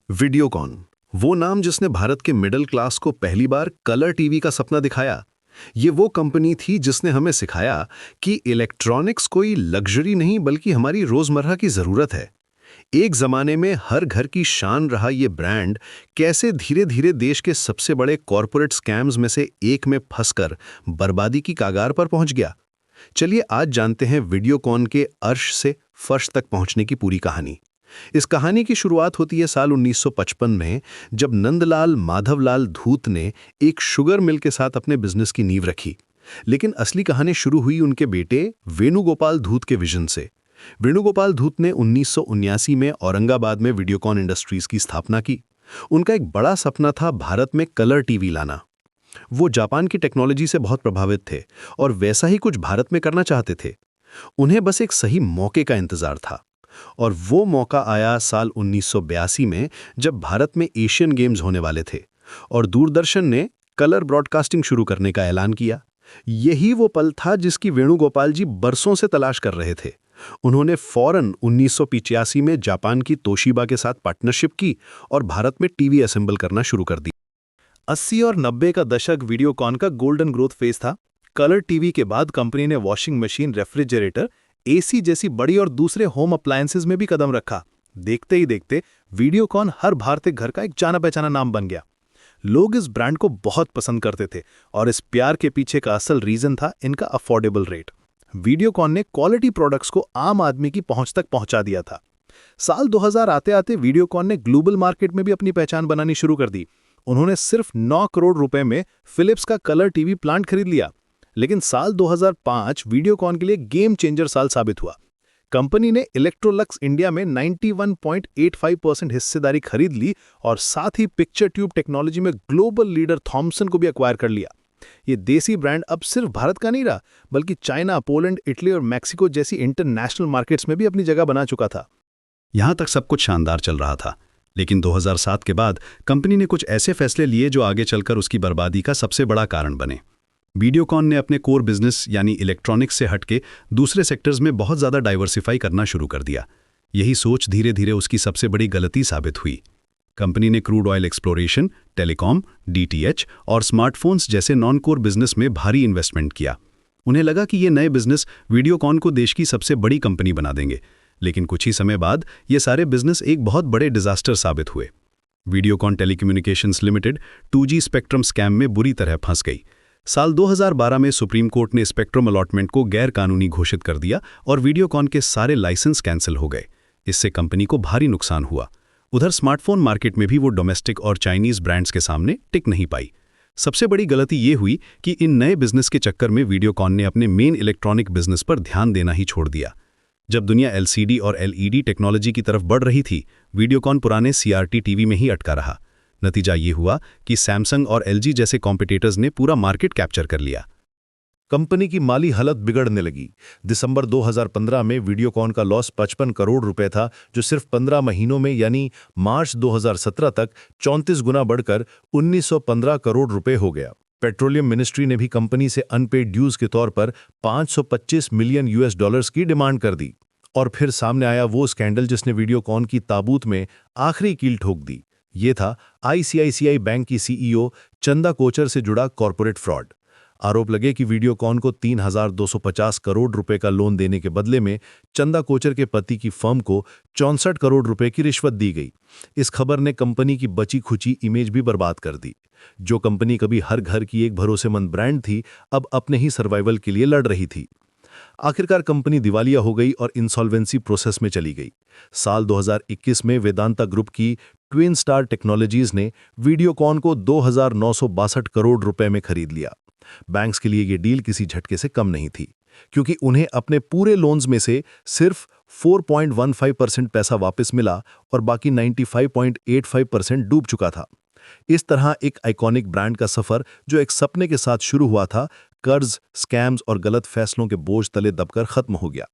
वीडियोकॉन, वो नाम जिसने भारत के मिडिल क्लास को पहली बार कलर टीवी का सपना दिखाया। ये वो कंपनी थी जिसने हमें सिखाया कि इलेक्ट्रॉनिक्स कोई लग्जरी नहीं बल्कि हमारी रोजमर्रा की जरूरत है। एक जमाने में हर घर की शान रहा ये ब्रांड कैसे धीरे धीरे देश के सबसे बड़े कॉरपोरेट स्कैम्स में से एक में फंसकर बर्बादी की कागार पर पहुंच गया। चलिए आज जानते हैं वीडियोकॉन के अर्श से फर्श तक पहुंचने की पूरी कहानी। इस कहानी की शुरुआत होती है साल 1955 में, जब नंदलाल माधवलाल धूत ने एक शुगर मिल के साथ अपने बिजनेस की नींव रखी। लेकिन असली कहानी शुरू हुई उनके बेटे वेणुगोपाल धूत के विजन से। वेणुगोपाल धूत ने 1979 में औरंगाबाद में वीडियोकॉन इंडस्ट्रीज की स्थापना की। उनका एक बड़ा सपना था भारत में कलर टीवी लाना। वो जापान की टेक्नोलॉजी से बहुत प्रभावित थे और वैसा ही कुछ भारत में करना चाहते थे। उन्हें बस एक सही मौके का इंतजार था। और वो मौका आया साल 1982 में, जब भारत में एशियन गेम्स होने वाले थे और दूरदर्शन ने कलर ब्रॉडकास्टिंग शुरू करने का ऐलान किया। यही वो पल था जिसकी वेणुगोपाल जी बरसों से तलाश कर रहे थे। उन्होंने फौरन 1985 में जापान की तोशिबा के साथ पार्टनरशिप की और भारत में टीवी असेंबल करना शुरू कर दी। 80 और 90 का दशक वीडियोकॉन का गोल्डन ग्रोथ फेज था। कलर टीवी के बाद कंपनी ने वॉशिंग मशीन, रेफ्रिजरेटर, एसी जैसी बड़ी और दूसरे होम अप्लायंसेज में भी कदम रखा। देखते ही देखते वीडियोकॉन हर भारतीय घर का एक जाना पहचाना नाम बन गया। लोग इस ब्रांड को बहुत पसंद करते थे और इस प्यार के पीछे का असल रीजन था इनका अफोर्डेबल रेट। वीडियोकॉन ने क्वालिटी प्रोडक्ट्स को आम आदमी की पहुंच तक पहुंचा दिया था। साल 2000 आते आते वीडियोकॉन ने ग्लोबल मार्केट में भी अपनी पहचान बनानी शुरू कर दी। उन्होंने सिर्फ 9 करोड़ रुपए में फिलिप्स का कलर टीवी प्लांट खरीद लिया। लेकिन साल 2005 वीडियोकॉन के लिए गेम चेंजर साल साबित हुआ। कंपनी ने इलेक्ट्रोलक्स इंडिया में 91.85% हिस्सेदारी खरीद ली और साथ ही पिक्चर ट्यूब टेक्नोलॉजी में ग्लोबल लीडर थॉमसन को भी एक्वायर कर लिया। ये देसी ब्रांड अब सिर्फ भारत का नहीं रहा, बल्कि चाइना, पोलैंड, इटली और मैक्सिको जैसी इंटरनेशनल मार्केट्स में भी अपनी जगह बना चुका था। यहां तक सब कुछ शानदार चल रहा था, लेकिन 2007 के बाद कंपनी ने कुछ ऐसे फैसले लिए जो आगे चलकर उसकी बर्बादी का सबसे बड़ा कारण बने। वीडियोकॉन ने अपने कोर बिजनेस यानी इलेक्ट्रॉनिक्स से हटके दूसरे सेक्टर्स में बहुत ज़्यादा डाइवर्सिफाई करना शुरू कर दिया। यही सोच धीरे धीरे उसकी सबसे बड़ी गलती साबित हुई। कंपनी ने crude oil exploration, telecom, DTH और स्मार्टफोन्स जैसे नॉन कोर बिजनेस में भारी इन्वेस्टमेंट किया। उन्हें लगा कि ये नए बिजनेस वीडियोकॉन को देश की सबसे बड़ी कंपनी बना देंगे। लेकिन कुछ ही समय बाद ये सारे बिजनेस एक बहुत बड़े डिजास्टर साबित हुए। Videocon telecommunications limited 2G spectrum scam में बुरी तरह फंस गई। साल 2012 में सुप्रीम कोर्ट ने स्पेक्ट्रम अलॉटमेंट को गैर कानूनी घोषित कर दिया और वीडियोकॉन के सारे लाइसेंस कैंसिल हो गए। इससे कंपनी को भारी नुकसान हुआ। उधर स्मार्टफोन मार्केट में भी वो डोमेस्टिक और चाइनीज ब्रांड्स के सामने टिक नहीं पाई। सबसे बड़ी गलती ये हुई कि इन नए बिजनेस के चक्कर में वीडियोकॉन ने अपने मेन इलेक्ट्रॉनिक बिजनेस पर ध्यान देना ही छोड़ दिया। जब दुनिया LCD और LED टेक्नोलॉजी की तरफ बढ़ रही थी, वीडियोकॉन पुराने CRT टीवी में ही अटका रहा। नतीजा ये हुआ कि सैमसंग और LG जैसे कॉम्पिटिटर्स ने पूरा मार्केट कैप्चर कर लिया। कंपनी की माली हालत बिगड़ने लगी। दिसंबर 2015 में वीडियोकॉन का लॉस 55 करोड़ रुपए था, जो सिर्फ 15 महीनों में यानी मार्च 2017 तक 34 गुना बढ़कर 1915 करोड़ रुपए हो गया। पेट्रोलियम मिनिस्ट्री ने भी कंपनी से अनपेड ड्यूज के तौर पर 525 मिलियन US डॉलर्स की डिमांड कर दी। और फिर सामने आया वो स्कैंडल जिसने वीडियोकॉन की ताबूत में आखिरी कील ठोक दी। ये था ICICI बैंक की CEO चंदा कोचर से जुड़ा कॉर्पोरेट फ्रॉड। आरोप लगे कि वीडियोकॉन को 3,250 करोड़ रुपए का लोन देने के बदले में चंदा कोचर के पति की फर्म को 64 करोड़ रुपए की रिश्वत दी गई। इस खबर ने कंपनी की बची खुची इमेज भी बर्बाद कर दी। जो कंपनी कभी हर घर की एक भरोसेमंद ब्रांड थी, अब अपने ही सर्वाइवल के लिए लड़ रही थी। आखिरकार कंपनी दिवालिया हो गई और इंसॉल्वेंसी प्रोसेस में चली गई। साल 2021 में वेदांता ग्रुप की ट्विन स्टार टेक्नोलॉजीज ने वीडियोकॉन को 2,962 करोड़ रुपए में खरीद लिया। बैंक्स के लिए ये डील किसी झटके से कम नहीं थी, क्योंकि उन्हें अपने पूरे लोन्स में से सिर्फ 4.15% पैसा वापस मिला और बाकी 95.85% डूब चुका था। इस तरह एक आइकॉनिक ब्रांड का सफर, जो एक सपने के साथ शुरू हुआ था, कर्ज, स्कैम्स और गलत फैसलों के बोझ तले दबकर खत्म हो गया।